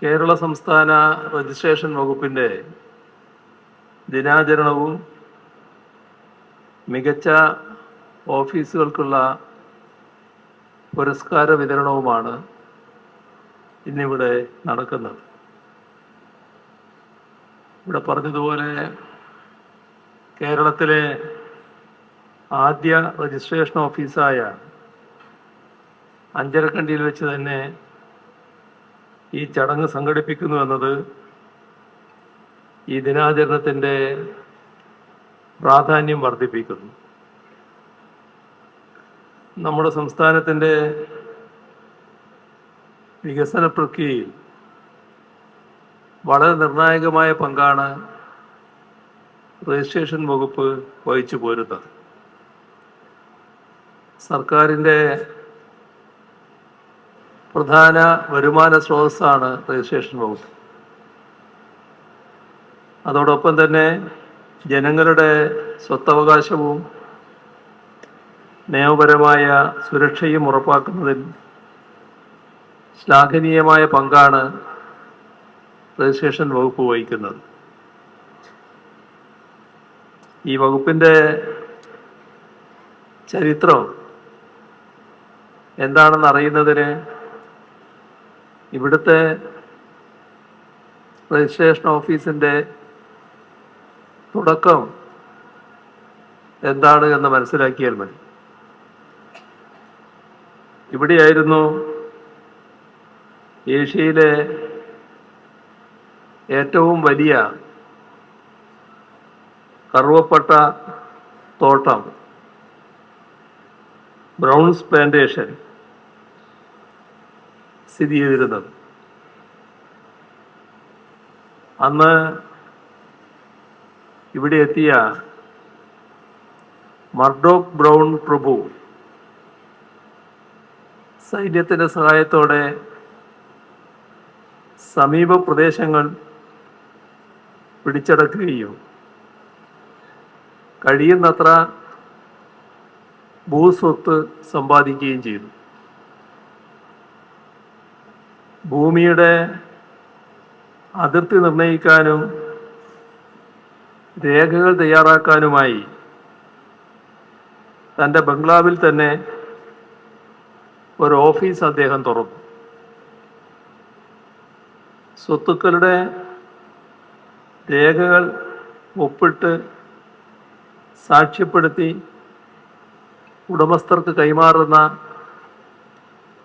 കേരള സംസ്ഥാന രജിസ്ട്രേഷൻ വകുപ്പിൻ്റെ ദിനാചരണവും മികച്ച ഓഫീസുകൾക്കുള്ള പുരസ്കാര വിതരണവുമാണ് ഇന്നിവിടെ നടക്കുന്നത്. ഇവിടെ പറഞ്ഞതുപോലെ കേരളത്തിലെ ആദ്യ രജിസ്ട്രേഷൻ ഓഫീസായ അഞ്ചരക്കണ്ടിയിൽ വെച്ച് തന്നെ ഈ ചടങ്ങ് സംഘടിപ്പിക്കുന്നു എന്നത് ഈ ദിനാചരണത്തിൻ്റെ പ്രാധാന്യം വർദ്ധിപ്പിക്കുന്നു. നമ്മുടെ സംസ്ഥാനത്തിൻ്റെ വികസന പ്രക്രിയയിൽ വളരെ നിർണായകമായ പങ്കാണ് രജിസ്ട്രേഷൻ വകുപ്പ് വഹിച്ചു പോരുന്നത്. സർക്കാരിൻ്റെ പ്രധാന വരുമാന സ്രോതസ്സാണ് രജിസ്ട്രേഷൻ വകുപ്പ്. അതോടൊപ്പം തന്നെ ജനങ്ങളുടെ സ്വത്തവകാശവും നിയമപരമായ സുരക്ഷയും ഉറപ്പാക്കുന്നതിൽ ശ്ലാഘനീയമായ പങ്കാണ് രജിസ്ട്രേഷൻ വകുപ്പ് വഹിക്കുന്നത്. ഈ വകുപ്പിൻ്റെ ചരിത്രം എന്താണെന്ന് അറിയുന്നതിന് ഇവിടുത്തെ രജിസ്ട്രേഷൻ ഓഫീസിൻ്റെ തുടക്കം എന്താണ് എന്ന് മനസ്സിലാക്കിയാൽ മതി. ഇവിടെയായിരുന്നു ഏഷ്യയിലെ ഏറ്റവും വലിയ കറുവപ്പട്ട തോട്ടം, ബ്രൗൺസ് പ്ലാന്റേഷൻ സ്ഥിതി ചെയ്തിരുന്നത്. അന്ന് ഇവിടെ എത്തിയ മർഡോക് ബ്രൗൺ പ്രഭു സൈന്യത്തിൻ്റെ സഹായത്തോടെ സമീപ പ്രദേശങ്ങൾ പിടിച്ചടക്കുകയും കഴിയുന്നത്ര ഭൂസ്വത്ത് സമ്പാദിക്കുകയും ചെയ്തു. ഭൂമിയുടെ അതിർത്തി നിർണയിക്കാനും രേഖകൾ തയ്യാറാക്കാനുമായി തൻ്റെ ബംഗ്ലാവിൽ തന്നെ ഒരു ഓഫീസ് അദ്ദേഹം തുറന്നു. സ്വത്തുക്കളുടെ രേഖകൾ ഒപ്പിട്ട് സാക്ഷ്യപ്പെടുത്തി ഉടമസ്ഥർക്ക് കൈമാറുന്ന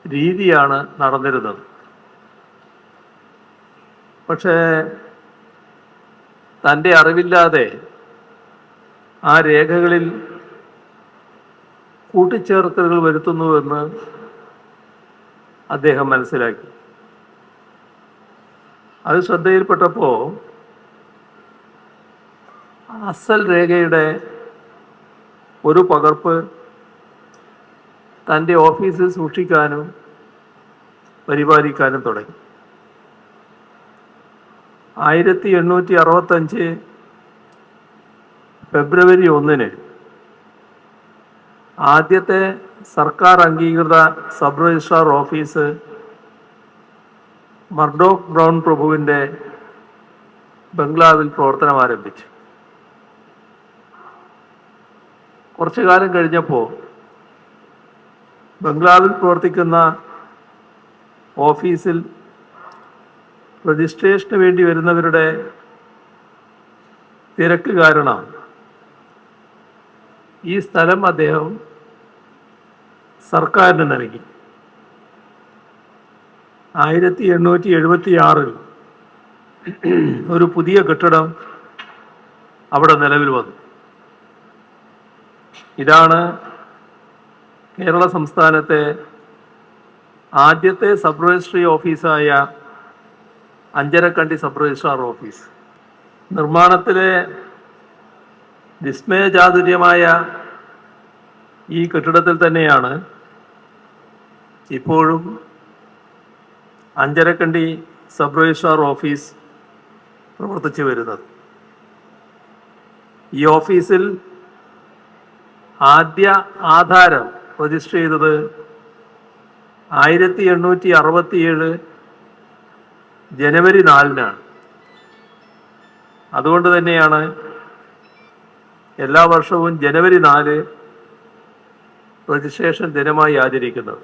രീതിയാണ് നടന്നിരുന്നത്. പക്ഷേ തൻ്റെ അറിവില്ലാതെ ആ രേഖകളിൽ കൂട്ടിച്ചേർക്കലുകൾ വരുത്തുന്നുവെന്ന് അദ്ദേഹം മനസ്സിലാക്കി. അത് ശ്രദ്ധയിൽപ്പെട്ടപ്പോൾ അസൽ രേഖയുടെ ഒരു പകർപ്പ് തൻ്റെ ഓഫീസിൽ സൂക്ഷിക്കാനും പരിപാലിക്കാനും തുടങ്ങി. 1865 ഫെബ്രുവരി 1 ആദ്യത്തെ സർക്കാർ അംഗീകൃത sub registrar office Murdoch Brown പ്രഭുവിൻ്റെ ബംഗ്ലാവിൽ പ്രവർത്തനം ആരംഭിച്ചു. കുറച്ചു കാലം കഴിഞ്ഞപ്പോൾ ബംഗ്ലാവിൽ പ്രവർത്തിക്കുന്ന ഓഫീസിൽ രജിസ്ട്രേഷന് വേണ്ടി വരുന്നവരുടെ തിരക്ക് കാരണം ഈ സ്ഥലം അദ്ദേഹം സർക്കാരിന് നൽകി. 1876 ഒരു പുതിയ കെട്ടിടം അവിടെ നിലവിൽ വന്നു. ഇതാണ് കേരള സംസ്ഥാനത്തെ ആദ്യത്തെ സബ് രജിസ്ട്രി ഓഫീസായ അഞ്ചരക്കണ്ടി സബ് രജിസ്ട്രാർ ഓഫീസ്. നിർമ്മാണത്തിലെ വിസ്മയചാതുര്യമായ ഈ കെട്ടിടത്തിൽ തന്നെയാണ് ഇപ്പോഴും അഞ്ചരക്കണ്ടി സബ് രജിസ്ട്രാർ ഓഫീസ് പ്രവർത്തിച്ചു വരുന്നത്. ഈ ഓഫീസിൽ ആദ്യ ആധാരം രജിസ്റ്റർ ചെയ്തത് 1867 ജനുവരി 4-നാണ്. അതുകൊണ്ട് തന്നെയാണ് എല്ലാ വർഷവും ജനുവരി 4 രജിസ്ട്രേഷൻ ദിനമായി ആചരിക്കുന്നത്.